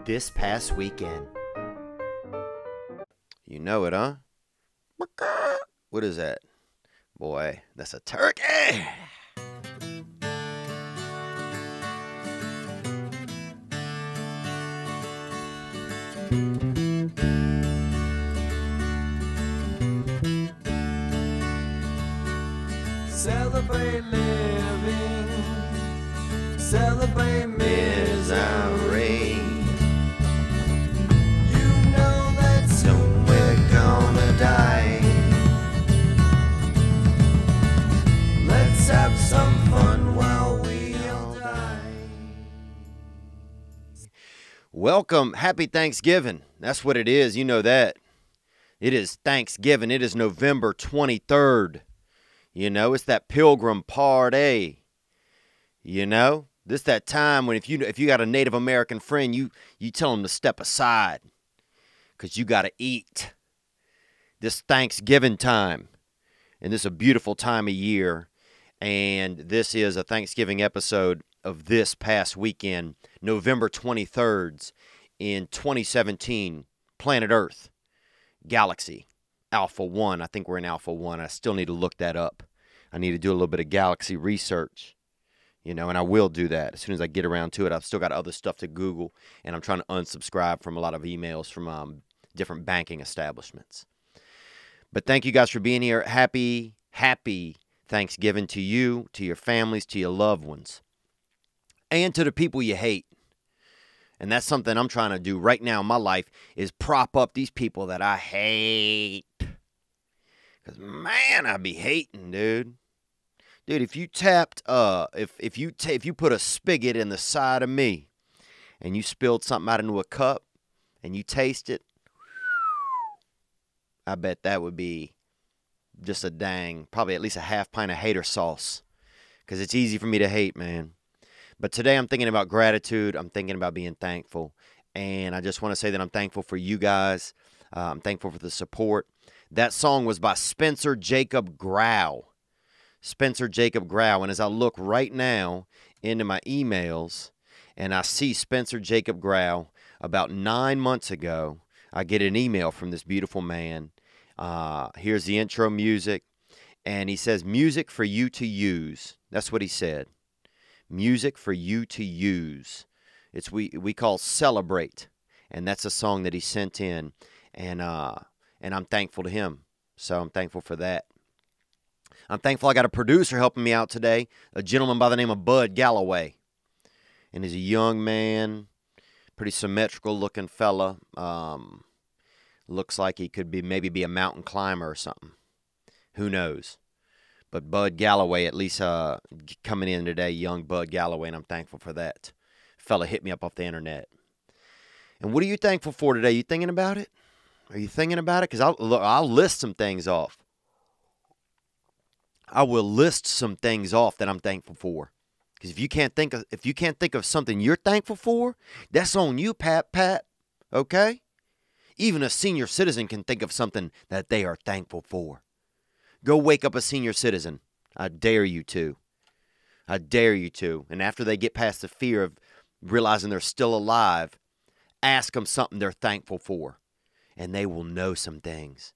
this past weekend. You know it, huh? What is that? Boy, that's a turkey! Celebrate living, celebrate misery. You know that soon we're gonna die. Let's have some fun while we all die. Welcome. Happy Thanksgiving. That's what it is. You know that. It is Thanksgiving. It is November 23rd. You know, it's that pilgrim party. You know, this that time when if you got a Native American friend, you tell them to step aside because you got to eat. This Thanksgiving time, and this is a beautiful time of year, and this is a Thanksgiving episode of this past weekend, November 23rd in 2017, planet Earth, galaxy. Alpha 1. I think we're in Alpha 1. I still need to look that up. I need to do a little bit of galaxy research, you know, and I will do that as soon as I get around to it. I've still got other stuff to Google, and I'm trying to unsubscribe from a lot of emails from different banking establishments. But thank you guys for being here. Happy Thanksgiving to you, to your families, to your loved ones, and to the people you hate. And that's something I'm trying to do right now in my life is prop up these people that I hate. Because, man, I be hating, dude. Dude, if you tapped, if you put a spigot in the side of me and you spilled something out into a cup and you taste it, I bet that would be just probably at least a half pint of hater sauce. Because it's easy for me to hate, man. But today I'm thinking about gratitude. I'm thinking about being thankful. And I just want to say that I'm thankful for you guys. I'm thankful for the support. That song was by Spencer Jacob Grau. Spencer Jacob Grau. And as I look right now into my emails and I see Spencer Jacob Grau, about 9 months ago, I get an email from this beautiful man. Here's the intro music. And he says, music for you to use. That's what he said. Music for you to use. It's we call Celebrate, and that's a song that he sent in, and I'm thankful to him. So I'm thankful for that. I'm thankful I got a producer helping me out today, a gentleman by the name of Bud Galloway, and he's a young man, pretty symmetrical looking fella. Looks like he could maybe be a mountain climber or something. Who knows? But Bud Galloway, at least coming in today, young Bud Galloway, and I'm thankful for that. Fella hit me up off the internet. And what are you thankful for today? You thinking about it? Are you thinking about it? Because I'll list some things off. I will list some things off that I'm thankful for. Because if you can't think of something you're thankful for, that's on you, Pat. Okay? Even a senior citizen can think of something that they are thankful for. Go wake up a senior citizen. I dare you to. I dare you to. And after they get past the fear of realizing they're still alive, ask them something they're thankful for. And they will know some things.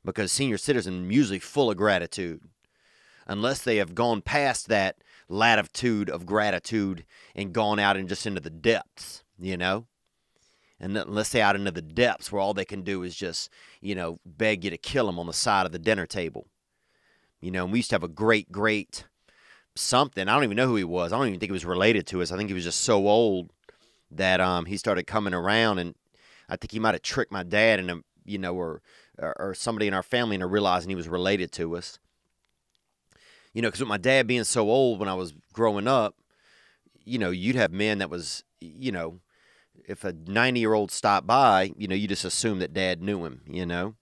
Because senior citizens are usually full of gratitude. Unless they have gone past that latitude of gratitude and gone out and just into the depths, you know? And unless they're out into the depths where all they can do is just, you know, beg you to kill them on the side of the dinner table. You know, and we used to have a great something. I don't even know who he was. I don't even think he was related to us. I think he was just so old that he started coming around, and I think he might have tricked my dad and you know, or somebody in our family into realizing he was related to us. You know, because with my dad being so old when I was growing up, you know, you'd have men that was, you know, if a 90-year-old stopped by, you know, you just assume that dad knew him, you know.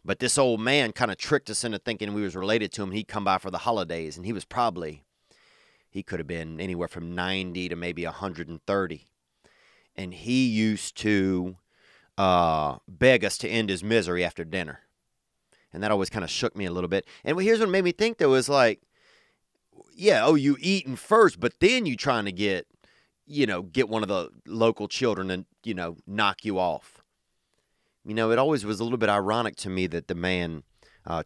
But this old man kind of tricked us into thinking we was related to him. He'd come by for the holidays, and he could have been anywhere from 90 to maybe 130. And he used to beg us to end his misery after dinner. And that always kind of shook me a little bit. And here's what made me think, though, is like, yeah, oh, you eating first, but then you trying to get, get one of the local children and, knock you off. It always was a little bit ironic to me that the man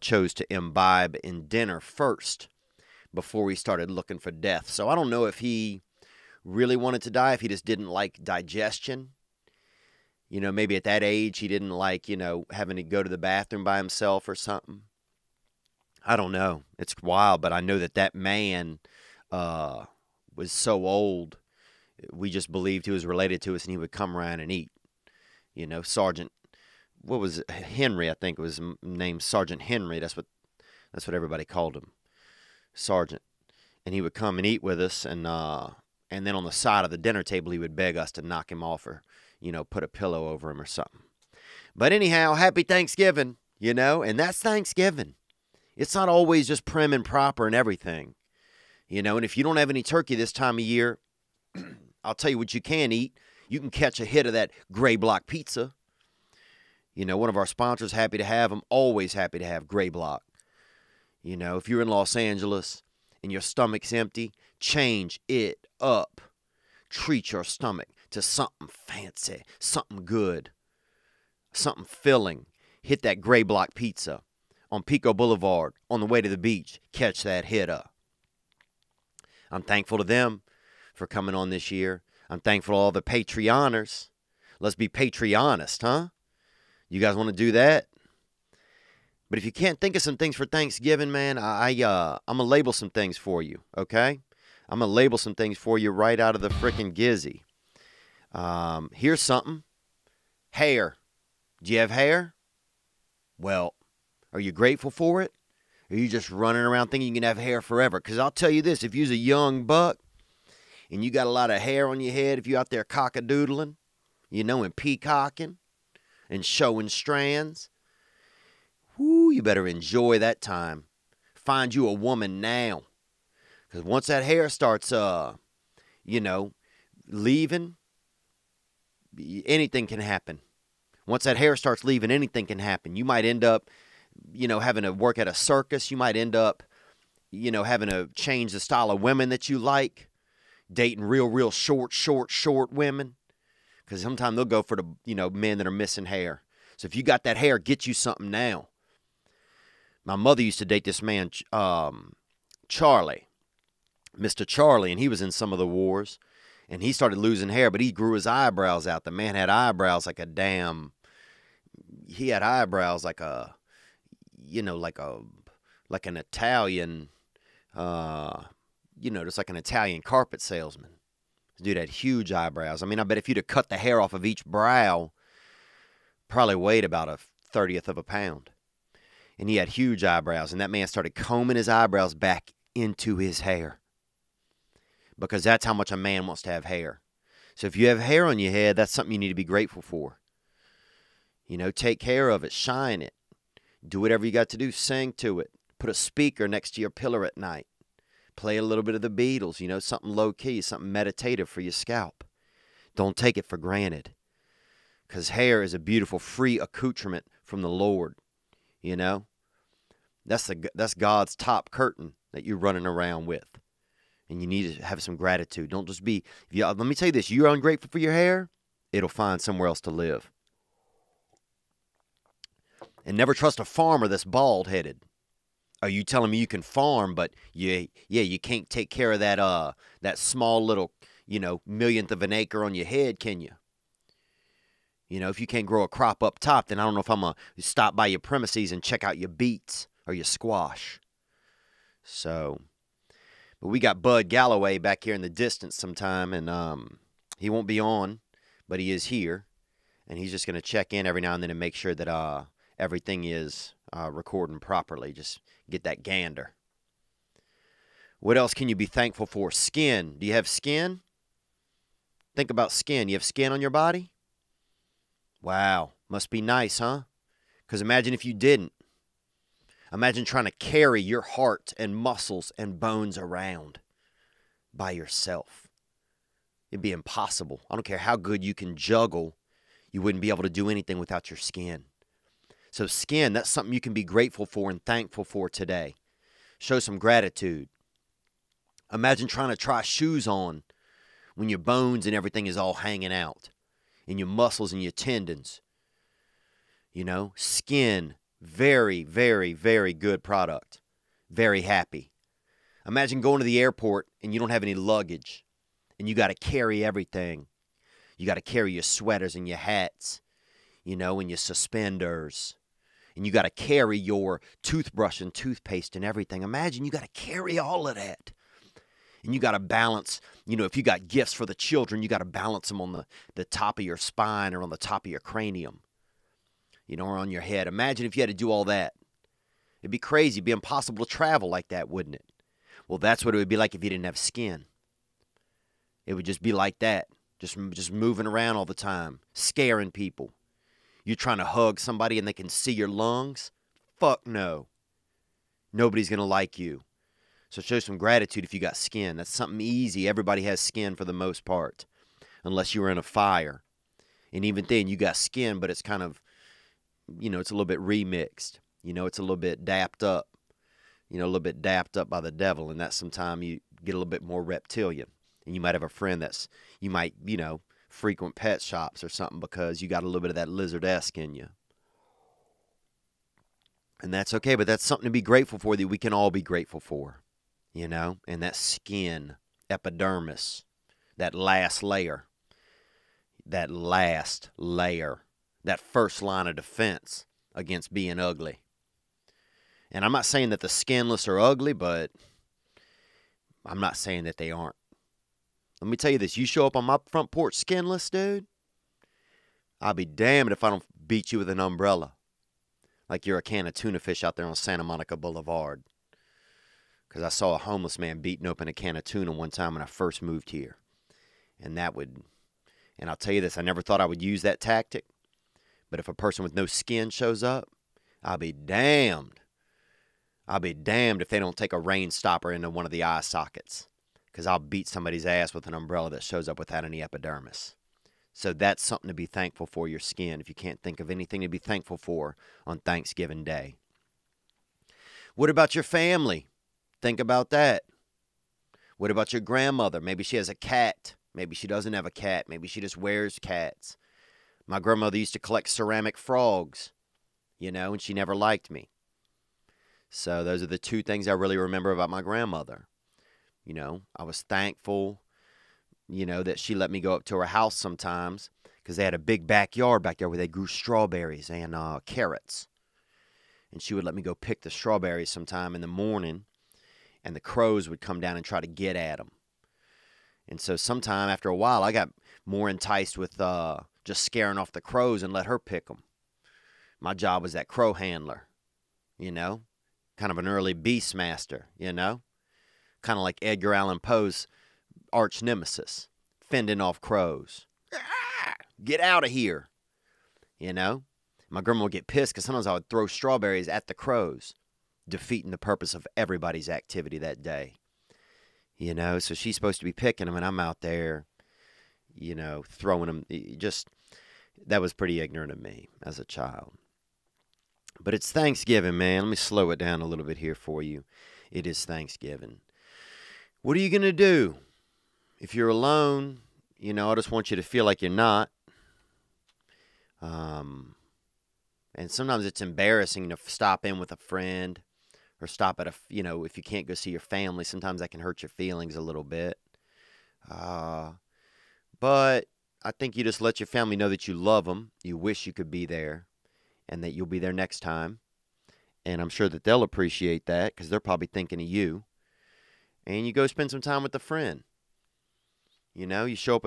chose to imbibe in dinner first before he started looking for death. So I don't know if he really wanted to die, if he just didn't like digestion. Maybe at that age he didn't like, having to go to the bathroom by himself or something. I don't know. It's wild, but I know that man was so old, we just believed he was related to us and he would come around and eat. Sergeant, what was it? Henry, I think it was named Sergeant Henry. That's what everybody called him, Sergeant. And he would come and eat with us, and then on the side of the dinner table he would beg us to knock him off or, put a pillow over him or something. But anyhow, happy Thanksgiving, and that's Thanksgiving. It's not always just prim and proper and everything, and if you don't have any turkey this time of year, I'll tell you what you can eat. You can catch a hit of that Gray Block pizza. One of our sponsors, happy to have them, always happy to have Gray Block. If you're in Los Angeles and your stomach's empty, change it up. Treat your stomach to something fancy, something good, something filling. Hit that Gray Block pizza on Pico Boulevard on the way to the beach. Catch that hit up. I'm thankful to them for coming on this year. I'm thankful to all the Patreoners. Let's be Patreonist, huh? You guys want to do that? But if you can't think of some things for Thanksgiving, man, I'm going to label some things for you, okay? I'm going to label some things for you right out of the frickin' gizzy. Here's something. Hair. Do you have hair? Well, are you grateful for it? Or are you just running around thinking you can have hair forever? Because I'll tell you this, if you're a young buck and you got a lot of hair on your head, if you're out there cock-a-doodling, and peacocking and showing strands, you better enjoy that time. Find you a woman now. Because once that hair starts, leaving, anything can happen. Once that hair starts leaving, anything can happen. You might end up, having to work at a circus. You might end up, having to change the style of women that you like. Dating real short women. Because sometimes they'll go for the, men that are missing hair. So if you got that hair, get you something now. My mother used to date this man, Charley, Mr. Charley, and he was in some of the wars. And he started losing hair, but he grew his eyebrows out. The man had eyebrows like he had eyebrows like like an Italian, just like an Italian carpet salesman. This dude had huge eyebrows. I mean, I bet if you'd have cut the hair off of each brow, probably weighed about 1/30 of a pound. And he had huge eyebrows, and that man started combing his eyebrows back into his hair. Because that's how much a man wants to have hair. So if you have hair on your head, that's something you need to be grateful for. Take care of it, shine it. Do whatever you got to do, sing to it. Put a speaker next to your pillow at night. Play a little bit of the Beatles, something low-key, something meditative for your scalp. Don't take it for granted. Because hair is a beautiful, free accoutrement from the Lord, That's God's top curtain that you're running around with. And you need to have some gratitude. Don't just be, let me tell you this, you're ungrateful for your hair, it'll find somewhere else to live. And never trust a farmer that's bald-headed. Are you telling me you can farm, but you can't take care of that small little, millionth of an acre on your head, can you? If you can't grow a crop up top, then I don't know if I'm going to stop by your premises and check out your beets or your squash. So, but we got Bud Galloway back here in the distance sometime, and he won't be on, but he is here, and he's just going to check in every now and then and make sure that everything is recording properly. Just get that gander. What else can you be thankful for? Skin. Do you have skin? Think about skin. You have skin on your body? Wow. Must be nice, huh? Because imagine if you didn't. Imagine trying to carry your heart and muscles and bones around by yourself. It'd be impossible. I don't care how good you can juggle. You wouldn't be able to do anything without your skin. So skin, that's something you can be grateful for and thankful for today. Show some gratitude. Imagine trying to try shoes on when your bones and everything is all hanging out, and your muscles and your tendons. You know, skin, very, very, very good product. Very happy. Imagine going to the airport and you don't have any luggage, and you got to carry everything. You got to carry your sweaters and your hats, you know, and your suspenders. And you got to carry your toothbrush and toothpaste and everything. Imagine you got to carry all of that. And you got to balance, you know, if you got gifts for the children, you got to balance them on the top of your spine or on the top of your cranium, you know, or on your head. Imagine if you had to do all that. It'd be crazy. It'd be impossible to travel like that, wouldn't it? Well, that's what it would be like if you didn't have skin. It would just be like that, just moving around all the time, scaring people. You're trying to hug somebody and they can see your lungs? Fuck no. Nobody's going to like you. So show some gratitude if you got skin. That's something easy. Everybody has skin for the most part, unless you were in a fire. And even then, you got skin, but it's kind of, you know, it's a little bit remixed. You know, it's a little bit dapped up. You know, a little bit dapped up by the devil. And that's sometimes you get a little bit more reptilian. And you might have a friend you might, you know, frequent pet shops or something because you got a little bit of that lizard-esque in you. And that's okay, but that's something to be grateful for that we can all be grateful for. You know, and that skin, epidermis, that last layer, that first line of defense against being ugly. And I'm not saying that the skinless are ugly, but I'm not saying that they aren't. Let me tell you this, you show up on my front porch skinless, dude, I'll be damned if I don't beat you with an umbrella like you're a can of tuna fish out there on Santa Monica Boulevard. Because I saw a homeless man beating open a can of tuna one time when I first moved here. And I'll tell you this, I never thought I would use that tactic. But if a person with no skin shows up, I'll be damned. I'll be damned if they don't take a rain stopper into one of the eye sockets. Because I'll beat somebody's ass with an umbrella that shows up without any epidermis. So that's something to be thankful for, your skin, if you can't think of anything to be thankful for on Thanksgiving Day. What about your family? Think about that. What about your grandmother? Maybe she has a cat. Maybe she doesn't have a cat. Maybe she just wears cats. My grandmother used to collect ceramic frogs, you know, and she never liked me. So those are the two things I really remember about my grandmother. You know, I was thankful, you know, that she let me go up to her house sometimes because they had a big backyard back there where they grew strawberries and carrots. And she would let me go pick the strawberries sometime in the morning. And the crows would come down and try to get at them. And so sometime after a while, I got more enticed with just scaring off the crows and let her pick them. My job was that crow handler, you know, kind of an early beast master, you know, kind of like Edgar Allan Poe's arch nemesis, fending off crows. Get out of here, you know. My grandma would get pissed because sometimes I would throw strawberries at the crows, defeating the purpose of everybody's activity that day. You know, so she's supposed to be picking them, and I'm out there, you know, throwing them. That was pretty ignorant of me as a child. But it's Thanksgiving, man. Let me slow it down a little bit here for you. It is Thanksgiving. What are you going to do? If you're alone, you know, I just want you to feel like you're not. And sometimes it's embarrassing to stop in with a friend or stop at you know, if you can't go see your family, sometimes that can hurt your feelings a little bit. But I think you just let your family know that you love them, you wish you could be there, and that you'll be there next time. And I'm sure that they'll appreciate that because they're probably thinking of you. And you go spend some time with a friend. You know, you show up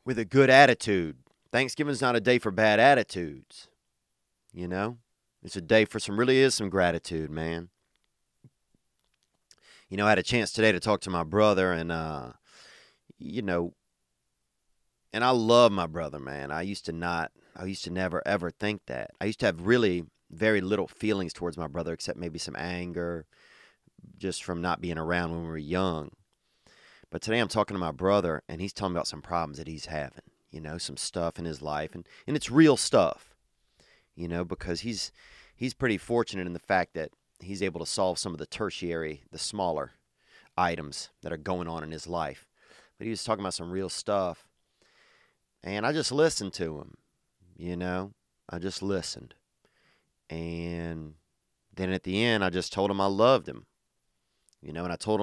with a good attitude. Thanksgiving's not a day for bad attitudes. You know, it's a day for some gratitude, man. You know, I had a chance today to talk to my brother, and you know, and I love my brother, man. I used to never ever think that. I used to have really very little feelings towards my brother, except maybe some anger, just from not being around when we were young. But today I'm talking to my brother, and he's telling me about some problems that he's having. You know, some stuff in his life, and it's real stuff. You know, because he's pretty fortunate in the fact that he's able to solve some of the tertiary, the smaller items that are going on in his life. but he was talking about some real stuff. And I just listened to him, you know. I just listened. And then at the end, I just told him I loved him, you know. And I told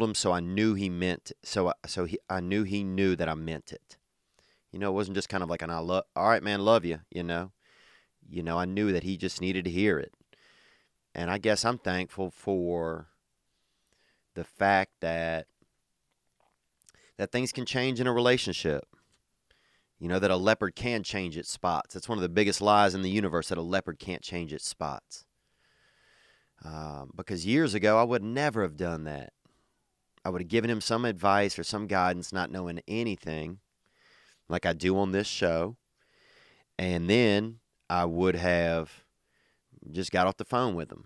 him so I knew he meant it. I knew he knew that I meant it. You know, it wasn't just kind of like all right, man, love you, you know. You know, I knew that he just needed to hear it. And I guess I'm thankful for the fact that things can change in a relationship. You know, that a leopard can change its spots. It's one of the biggest lies in the universe, that a leopard can't change its spots. Because years ago, I would never have done that. I would have given him some advice or some guidance, not knowing anything, like I do on this show. And then I would have just got off the phone with him.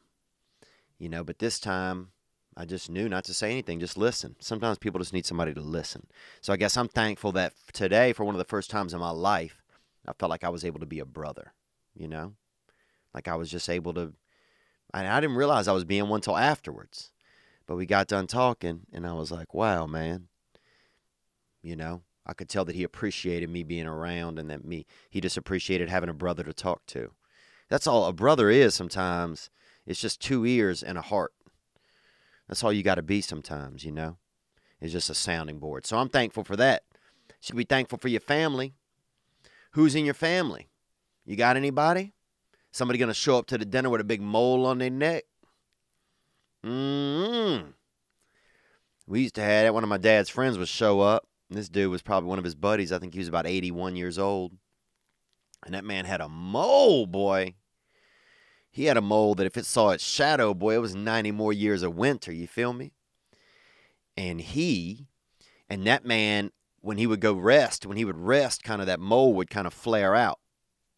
You know, but this time, I just knew not to say anything, just listen. Sometimes people just need somebody to listen. So I guess I'm thankful that today, for one of the first times in my life, I felt like I was able to be a brother, you know? Like I was just able to, I didn't realize I was being one till afterwards. But we got done talking, and I was like, wow, man. You know, I could tell that he appreciated me being around, and that he just appreciated having a brother to talk to. That's all a brother is sometimes. It's just 2 ears and a heart. That's all you got to be sometimes, you know. It's just a sounding board. So I'm thankful for that. You should be thankful for your family. Who's in your family? You got anybody? Somebody going to show up to the dinner with a big mole on their neck? We used to have that. One of my dad's friends would show up. And this dude was probably one of his buddies. I think he was about 81 years old. And that man had a mole, boy. He had a mole that if it saw its shadow, boy, it was 90 more years of winter. You feel me? And that man, when he would rest, kind of that mole would kind of flare out.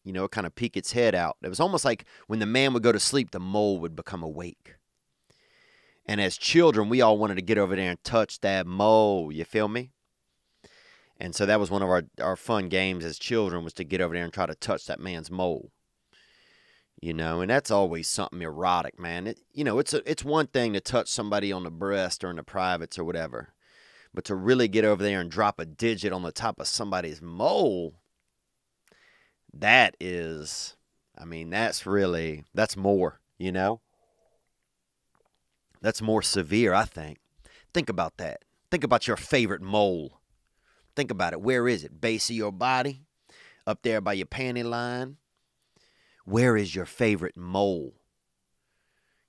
You know, it kind of peek its head out. It was almost like when the man would go to sleep, the mole would become awake. And as children, we all wanted to get over there and touch that mole. You feel me? And so that was one of our fun games as children, was to get over there and try to touch that man's mole. You know, and that's always something erotic, man. It's one thing to touch somebody on the breast or in the privates or whatever. But to really get over there and drop a digit on the top of somebody's mole, that's more, you know. That's more severe, I think. Think about that. Think about your favorite mole. Think about it. Where is it? Base of your body? Up there by your panty line? Where is your favorite mole?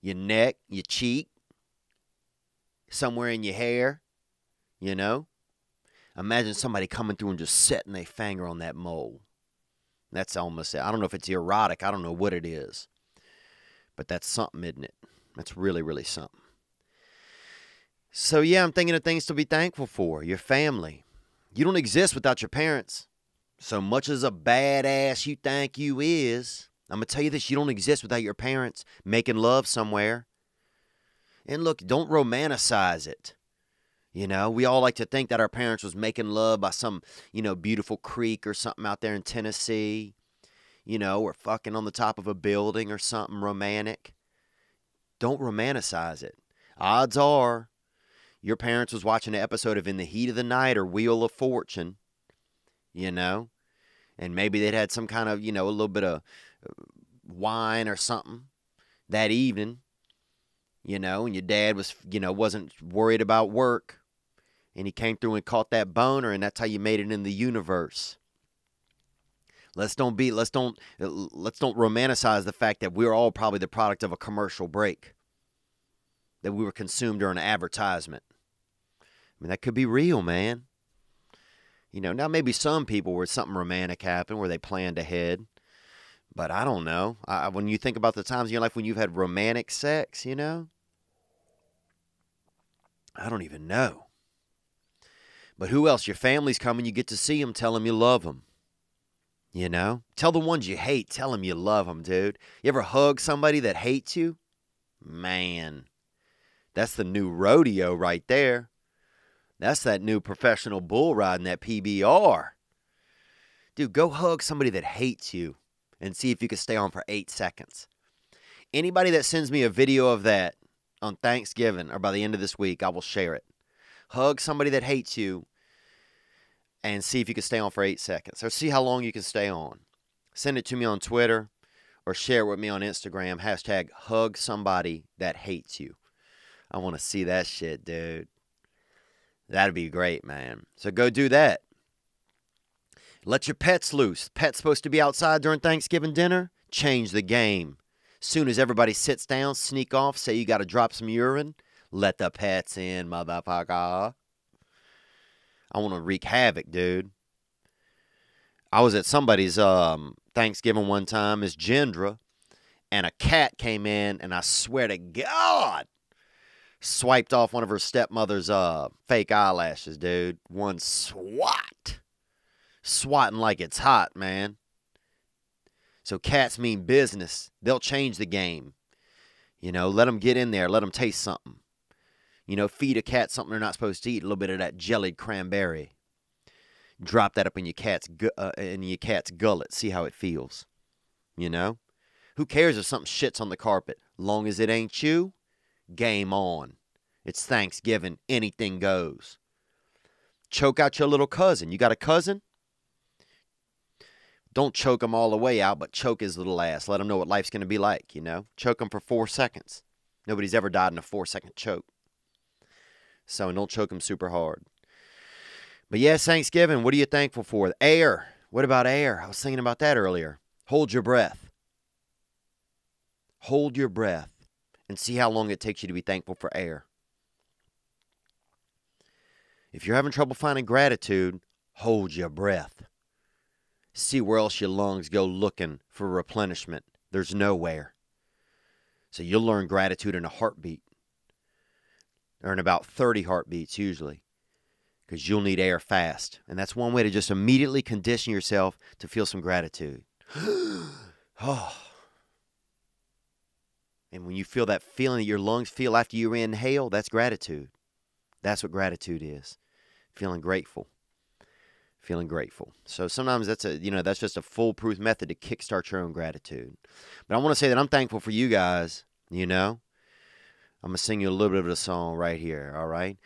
Your neck, your cheek, somewhere in your hair, you know? Imagine somebody coming through and just setting their finger on that mole. That's almost it. I don't know if it's erotic. I don't know what it is. But that's something, isn't it? That's really, really something. So, yeah, I'm thinking of things to be thankful for. Your family. You don't exist without your parents. So much as a badass you think you is, I'm going to tell you this, you don't exist without your parents making love somewhere. And look, don't romanticize it. You know, we all like to think that our parents was making love by some, you know, beautiful creek or something out there in Tennessee. You know, or fucking on the top of a building or something romantic. Don't romanticize it. Odds are your parents was watching an episode of In the Heat of the Night or Wheel of Fortune, you know. And maybe they'd had some kind of, you know, a little bit of wine or something that evening, you know, and your dad was, you know, wasn't worried about work, and he came through and caught that boner, and that's how you made it in the universe. Let's don't romanticize the fact that we're all probably the product of a commercial break, that we were consumed during an advertisement. I mean, that could be real, man. You know, now maybe some people where something romantic happened, where they planned ahead. But I don't know. When you think about the times in your life when you've had romantic sex, you know, I don't even know. But who else? Your family's coming. You get to see them. Tell them you love them. You know? Tell the ones you hate. Tell them you love them, dude. You ever hug somebody that hates you? Man, that's the new rodeo right there. That's that new professional bull riding, that PBR. Dude, go hug somebody that hates you and see if you can stay on for 8 seconds. Anybody that sends me a video of that on Thanksgiving or by the end of this week, I will share it. Hug somebody that hates you and see if you can stay on for 8 seconds. Or see how long you can stay on. Send it to me on Twitter or share it with me on Instagram. Hashtag hug somebody that hates you. I want to see that shit, dude. That'd be great, man. So go do that. Let your pets loose. Pets supposed to be outside during Thanksgiving dinner? Change the game. Soon as everybody sits down, sneak off, say you got to drop some urine. Let the pets in, motherfucker. I want to wreak havoc, dude. I was at somebody's Thanksgiving one time, Miss Gendra, and a cat came in, and I swear to God, swiped off one of her stepmother's fake eyelashes, dude. One swat. Swatting like it's hot, man. So cats mean business. They'll change the game. You know, let them get in there. Let them taste something. You know, feed a cat something they're not supposed to eat. A little bit of that jellied cranberry. Drop that up in your cat's gullet. See how it feels. You know? Who cares if something shits on the carpet? Long as it ain't you, game on. It's Thanksgiving. Anything goes. Choke out your little cousin. You got a cousin? Don't choke him all the way out, but choke his little ass. Let him know what life's going to be like, you know? Choke him for 4 seconds. Nobody's ever died in a 4-second choke. So don't choke him super hard. But yes, Thanksgiving, what are you thankful for? Air. What about air? I was thinking about that earlier. Hold your breath. Hold your breath and see how long it takes you to be thankful for air. If you're having trouble finding gratitude, hold your breath. See where else your lungs go looking for replenishment. There's nowhere. So you'll learn gratitude in a heartbeat. Or in about 30 heartbeats usually. Because you'll need air fast. And that's one way to just immediately condition yourself to feel some gratitude. Oh. And when you feel that feeling that your lungs feel after you inhale, that's gratitude. That's what gratitude is. Feeling grateful. Feeling grateful. So sometimes that's just a foolproof method to kickstart your own gratitude. But I want to say that I'm thankful for you guys, you know. I'm going to sing you a little bit of the song right here, all right?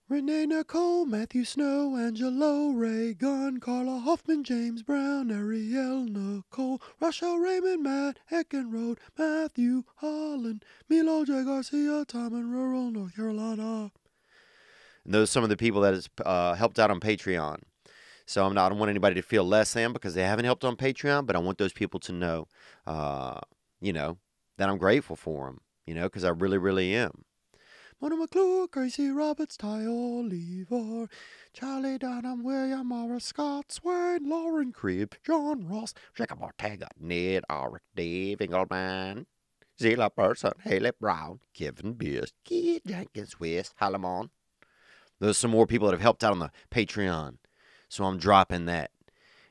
Renee Nicol, Matthew Snow, Angelo Raygun, Carla Huffman, James Brown, Arielle Nicole, Rashelle Raymond, Matt, Eckenrode, Matthew, Holland, Milo J Garcia, Tom in rural North Carolina. And those are some of the people that has helped out on Patreon. So I don't want anybody to feel less than because they haven't helped on Patreon, but I want those people to know, that I'm grateful for them, because I really, really am. Mona McClure, Gracie Roberts, Ty Oliver, Charley Dunham, William Morris, Scott Swain, Lauren Cribb, Jon Ross, Jacob Ortega, Ned Arick, Dave Engelman, Xela Person, Haley Brown, Kevin Beers, Qie Jenkins, West, hylemon. There's some more people that have helped out on the Patreon. So I'm dropping that.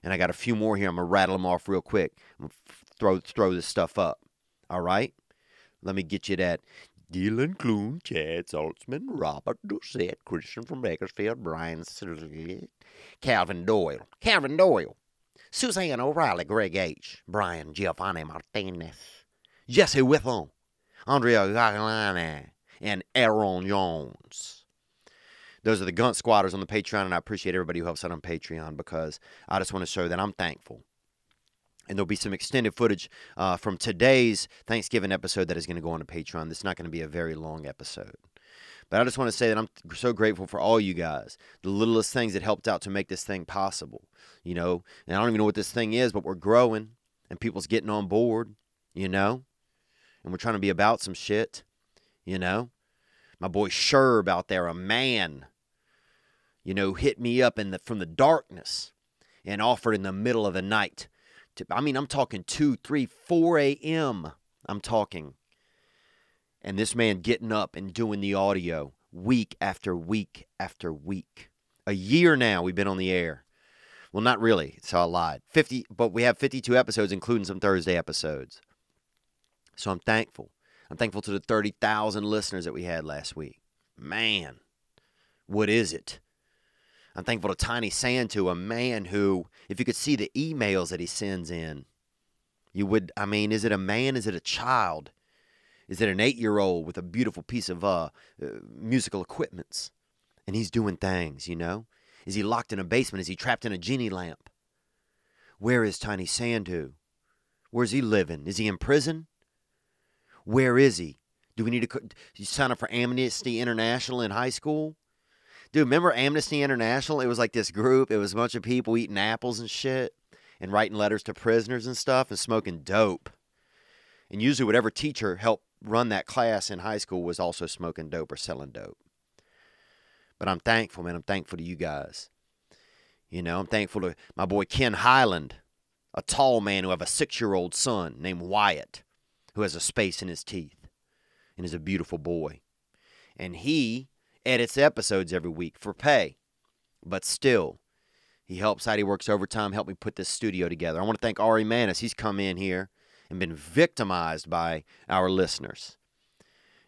And I got a few more here. I'm going to rattle them off real quick. I'm going to throw this stuff up. All right? Let me get you that. Dylan Clune, Chad Saltzman, Robert Doucette, Christian from Bakersfield, Brian Szilagyi, Calvin Doyle, Suzanne O'Reilly, Greg H., Brian Giovanni Martinez, Jesse Witham, Andrea Gagliani, and Aaron Jones. Those are the Gunt squatters on the Patreon, and I appreciate everybody who helps out on Patreon because I just want to show that I'm thankful. And there'll be some extended footage from today's Thanksgiving episode that is going to go on to Patreon. This is not going to be a very long episode. But I just want to say that I'm so grateful for all you guys. The littlest things that helped out to make this thing possible. And I don't even know what this thing is, but we're growing. And people's getting on board, And we're trying to be about some shit, My boy Sherb out there, a man, hit me up from the darkness and offered in the middle of the night. I'm talking 2, 3, 4 a.m. I'm talking. And this man getting up and doing the audio week after week after week. A year now we've been on the air. Well, not really. So I lied. 50, but we have 52 episodes, including some Thursday episodes. So I'm thankful. I'm thankful to the 30,000 listeners that we had last week. Man, what is it? I'm thankful to Tiny Santu, a man who, if you could see the emails that he sends in, you would, is it a man? Is it a child? Is it an 8-year-old with a beautiful piece of musical equipments? And he's doing things, you know? Is he locked in a basement? Is he trapped in a genie lamp? Where is Tiny Sandu? Where's he living? Is he in prison? Where is he? Do we need to sign up for Amnesty International in high school? Dude, remember Amnesty International? It was like this group. It was a bunch of people eating apples and shit and writing letters to prisoners and stuff and smoking dope. And usually whatever teacher helped run that class in high school was also smoking dope or selling dope. But I'm thankful, man. I'm thankful to you guys. You know, I'm thankful to my boy Ken Highland, a tall man who have a 6-year-old son named Wyatt, who has a space in his teeth and is a beautiful boy. And he edits episodes every week for pay. But still, he helps out. He works overtime, helped me put this studio together. I want to thank Ari Manis. He's come in here and been victimized by our listeners.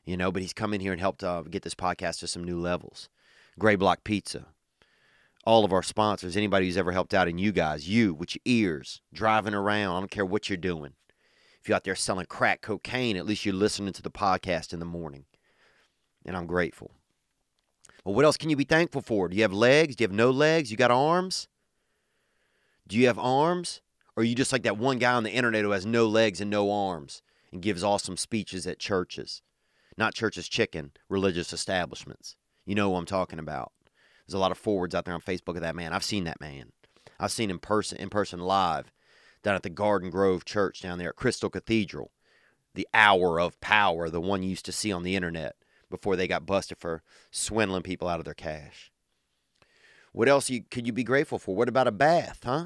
You know, but he's come in here and helped get this podcast to some new levels. Gray Block Pizza. All of our sponsors, anybody who's ever helped out, and you guys, you with your ears, driving around, I don't care what you're doing. If you're out there selling crack cocaine, at least you're listening to the podcast in the morning. And I'm grateful. Well, what else can you be thankful for? Do you have legs? Do you have no legs? You got arms? Do you have arms? Or are you just like that one guy on the internet who has no legs and no arms and gives awesome speeches at churches? Not churches, chicken, religious establishments. You know who I'm talking about. There's a lot of forwards out there on Facebook of that man. I've seen that man. I've seen him in person live down at the Garden Grove Church down there at Crystal Cathedral. The Hour of Power, the one you used to see on the internet before they got busted for swindling people out of their cash. What else could you be grateful for? What about a bath, huh?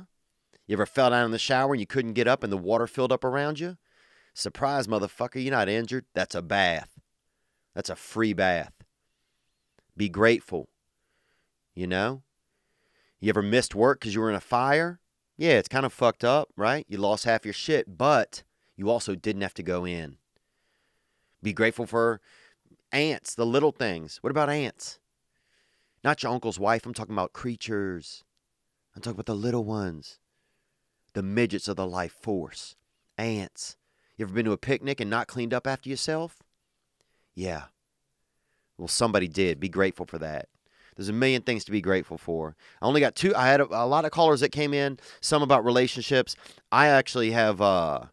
You ever fell down in the shower and you couldn't get up and the water filled up around you? Surprise, motherfucker, you're not injured. That's a bath. That's a free bath. Be grateful. You know? You ever missed work because you were in a fire? Yeah, it's kind of fucked up, right? You lost half your shit, but you also didn't have to go in. Be grateful for ants, the little things. What about ants? Not your uncle's wife. I'm talking about creatures. I'm talking about the little ones. The midgets of the life force. Ants. You ever been to a picnic and not cleaned up after yourself? Yeah. Well, somebody did. Be grateful for that. There's a million things to be grateful for. I only got 2. I had a lot of callers that came in, some about relationships. I actually have, I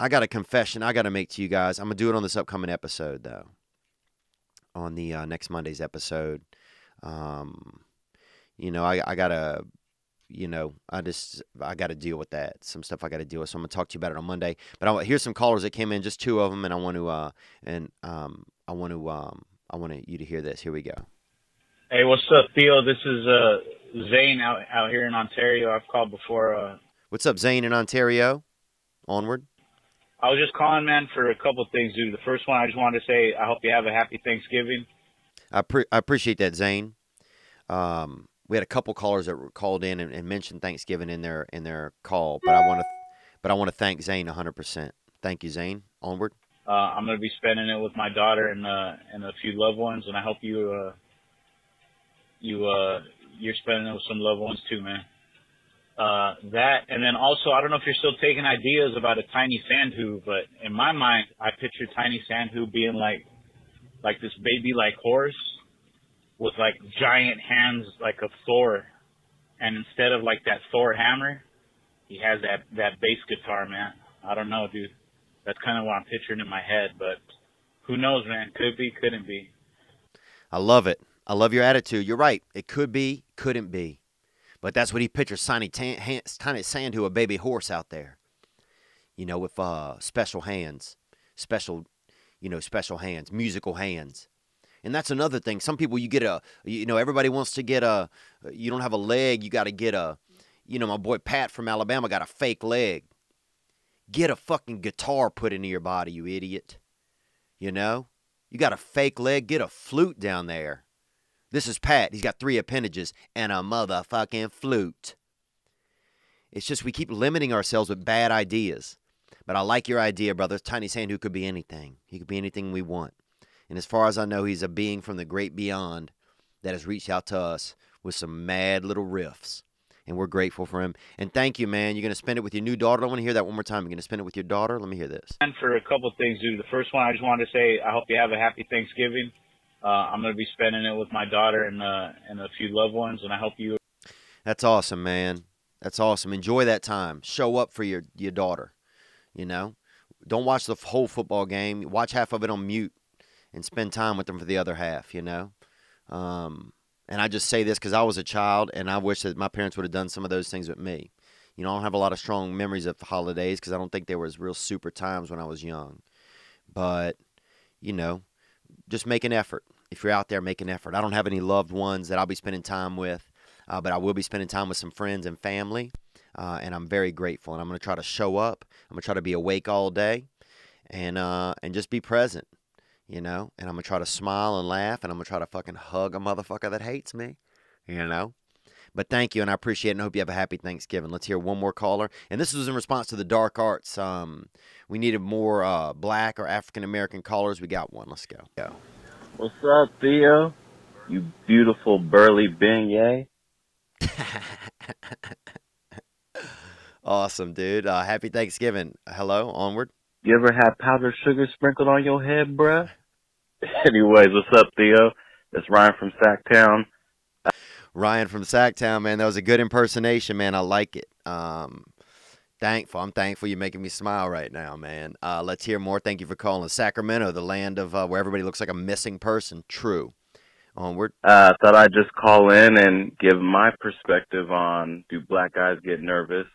got a confession I got to make to you guys. I'm going to do it on this upcoming episode, though. On the next Monday's episode. You know, I got to, you know, I got to deal with that. Some stuff I got to deal with. So I'm going to talk to you about it on Monday. But here's some callers that came in, just 2 of them, and I want you to hear this. Here we go. Hey, what's up, Theo? This is Zane out here in Ontario. I've called before. What's up, Zane in Ontario? Onward. I was just calling, man, for a couple of things, dude. The first one, I just wanted to say I hope you have a happy Thanksgiving. I appreciate that, Zane. We had a couple callers that were called in and mentioned Thanksgiving in their call, but I want to thank Zane 100%. Thank you, Zane. Onward. I'm going to be spending it with my daughter and a few loved ones, and I hope you're spending it with some loved ones too, man. That, and then also, I don't know if you're still taking ideas about a tiny sandhu, but in my mind, I picture tiny sandhu being like this baby-like horse with like giant hands like a Thor, and instead of like that Thor hammer, he has that bass guitar, man. I don't know, dude. That's kind of what I'm picturing in my head, but who knows, man? Could be, couldn't be. I love it. I love your attitude. You're right. It could be, couldn't be. But that's what he pictures, tiny Sandhu, a baby horse out there. You know, with special hands. Special hands, musical hands. And that's another thing. Some people, everybody wants to get you don't have a leg, you got to get my boy Pat from Alabama got a fake leg. Get a fucking guitar put into your body, you idiot. You know? You got a fake leg, get a flute down there. This is Pat. He's got 3 appendages and a motherfucking flute. It's just we keep limiting ourselves with bad ideas. But I like your idea, brother. Tiny Sandhu could be anything. He could be anything we want. And as far as I know, he's a being from the great beyond that has reached out to us with some mad little riffs. And we're grateful for him. And thank you, man. You're going to spend it with your new daughter. I want to hear that one more time. You're going to spend it with your daughter? Let me hear this. And for a couple of things, dude. The first one, I just wanted to say I hope you have a happy Thanksgiving. I'm going to be spending it with my daughter and a few loved ones, and I hope you. That's awesome, man. That's awesome. Enjoy that time. Show up for your daughter, you know. Don't watch the whole football game. Watch half of it on mute and spend time with them for the other half, you know. And I just say this because I was a child, and I wish that my parents would have done some of those things with me. You know, I don't have a lot of strong memories of the holidays because I don't think they were real super times when I was young. But, you know, just make an effort. If you're out there, make an effort. I don't have any loved ones that I'll be spending time with, but I will be spending time with some friends and family, and I'm very grateful. And I'm going to try to show up. I'm going to try to be awake all day and just be present. You know, and I'm going to try to smile and laugh, and I'm going to try to fucking hug a motherfucker that hates me, you know. But thank you, and I appreciate it, and I hope you have a happy Thanksgiving. Let's hear one more caller. And this was in response to the dark arts. We needed more black or African-American callers. We got one. Let's go. What's up, Theo? You beautiful burly beignet. Awesome, dude. Happy Thanksgiving. Hello, onward. You ever had powdered sugar sprinkled on your head, bruh? Anyways, what's up, Theo? It's Ryan from Sacktown. Ryan from Sacktown, man. That was a good impersonation, man. I like it. Thankful. I'm thankful you're making me smile right now, man. Let's hear more. Thank you for calling. Sacramento, the land of where everybody looks like a missing person. True. Onward. Thought I'd just call in and give my perspective on, do black guys get nervous?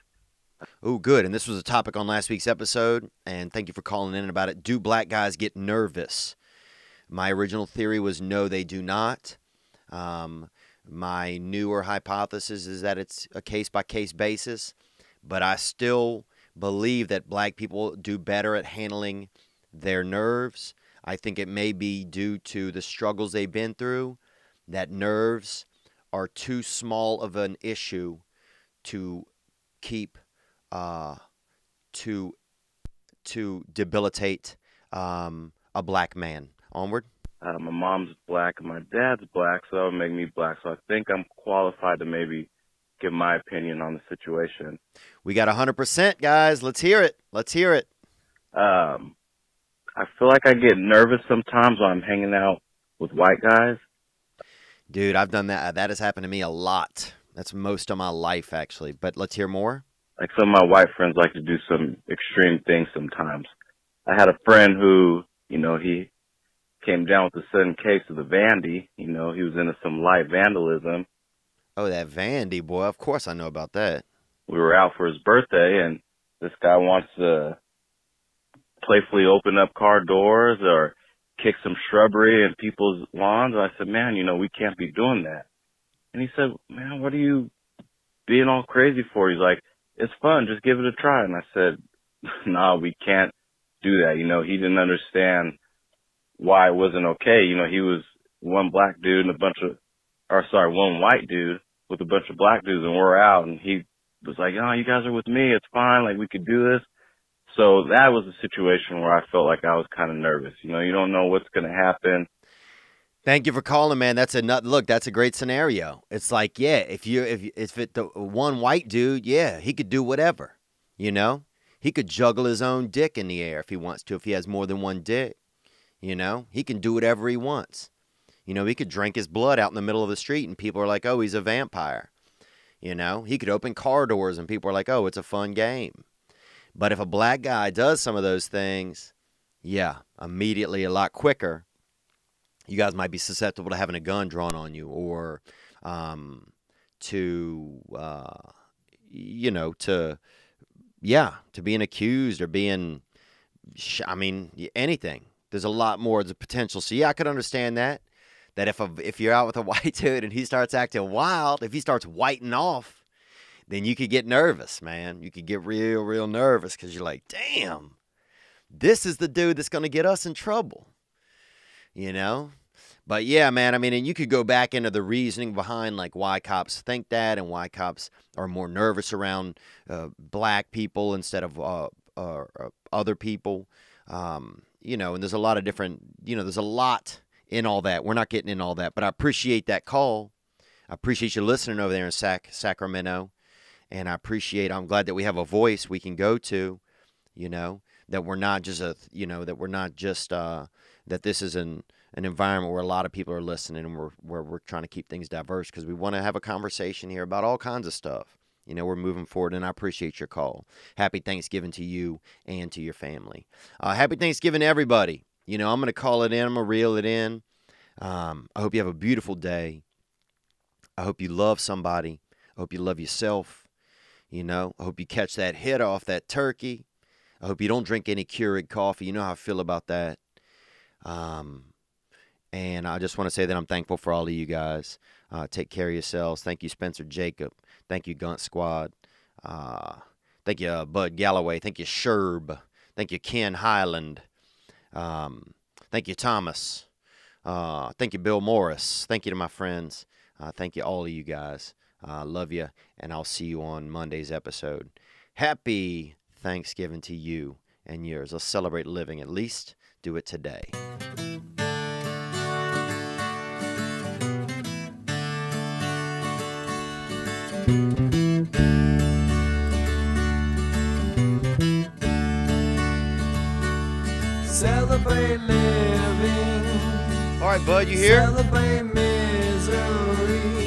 Oh, good. And this was a topic on last week's episode, and thank you for calling in about it. Do black guys get nervous? My original theory was no, they do not. My newer hypothesis is that it's a case-by-case basis, but I still believe that black people do better at handling their nerves. I think it may be due to the struggles they've been through, that nerves are too small of an issue to keep to debilitate a black man. Onward. My mom's black and my dad's black, so that would make me black. So I think I'm qualified to maybe give my opinion on the situation. We got 100%, guys. Let's hear it. Let's hear it. I feel like I get nervous sometimes when I'm hanging out with white guys. Dude, I've done that. That has happened to me a lot. That's most of my life, actually. But let's hear more. Like some of my white friends like to do some extreme things sometimes. I had a friend who, you know, he came down with a sudden case of the Vandy. You know, he was into some light vandalism. Oh, that Vandy, boy. Of course I know about that. We were out for his birthday, and this guy wants to playfully open up car doors or kick some shrubbery in people's lawns. I said, man, you know, we can't be doing that. And he said, man, what are you being all crazy for? He's like, it's fun. Just give it a try. And I said, no, we can't do that. You know, he didn't understand why it wasn't okay. You know, he was one black dude and one white dude with a bunch of black dudes, and we're out, and he was like, oh, you guys are with me. It's fine. Like, we could do this. So that was a situation where I felt like I was kind of nervous. You know, you don't know what's going to happen. Thank you for calling, man. That's a great scenario. It's like, yeah, if the one white dude, yeah, he could do whatever. You know, he could juggle his own dick in the air if he wants to. If he has more than one dick, you know, he can do whatever he wants. You know, he could drink his blood out in the middle of the street, and people are like, oh, he's a vampire. You know, he could open car doors, and people are like, oh, it's a fun game. But if a black guy does some of those things, yeah, immediately a lot quicker, you guys might be susceptible to having a gun drawn on you, or to being accused or being, anything. There's a lot more. There's a potential. So, yeah, I could understand that if you're out with a white dude and he starts acting wild, if he starts whiting off, then you could get nervous, man. You could get real, real nervous because you're like, damn, this is the dude that's going to get us in trouble, you know? But, yeah, man, and you could go back into the reasoning behind, like, why cops think that and why cops are more nervous around black people instead of other people. You know, and there's a lot of different, there's a lot in all that. We're not getting in all that, but I appreciate that call. I appreciate you listening over there in Sacramento. And I'm glad that we have a voice we can go to, that we're not just that this isn't an environment where a lot of people are listening, and we're trying to keep things diverse because we want to have a conversation here about all kinds of stuff. You know, we're moving forward, and I appreciate your call. Happy Thanksgiving to you and to your family. Happy Thanksgiving to everybody. You know, I'm going to call it in. I'm going to reel it in. I hope you have a beautiful day. I hope you love somebody. I hope you love yourself. You know, I hope you catch that hit off that turkey. I hope you don't drink any Keurig coffee. You know how I feel about that. And I just want to say that I'm thankful for all of you guys. Take care of yourselves. Thank you, Spencer Jacob. Thank you, Gunt Squad. Thank you, Bud Galloway. Thank you, Sherb. Thank you, Ken Highland. Thank you, Thomas. Thank you, Bill Morris. Thank you to my friends. Thank you, all of you guys. Love you, and I'll see you on Monday's episode. Happy Thanksgiving to you and yours. Let's celebrate living. At least do it today. Celebrate living. All right, bud, you here? Celebrate misery.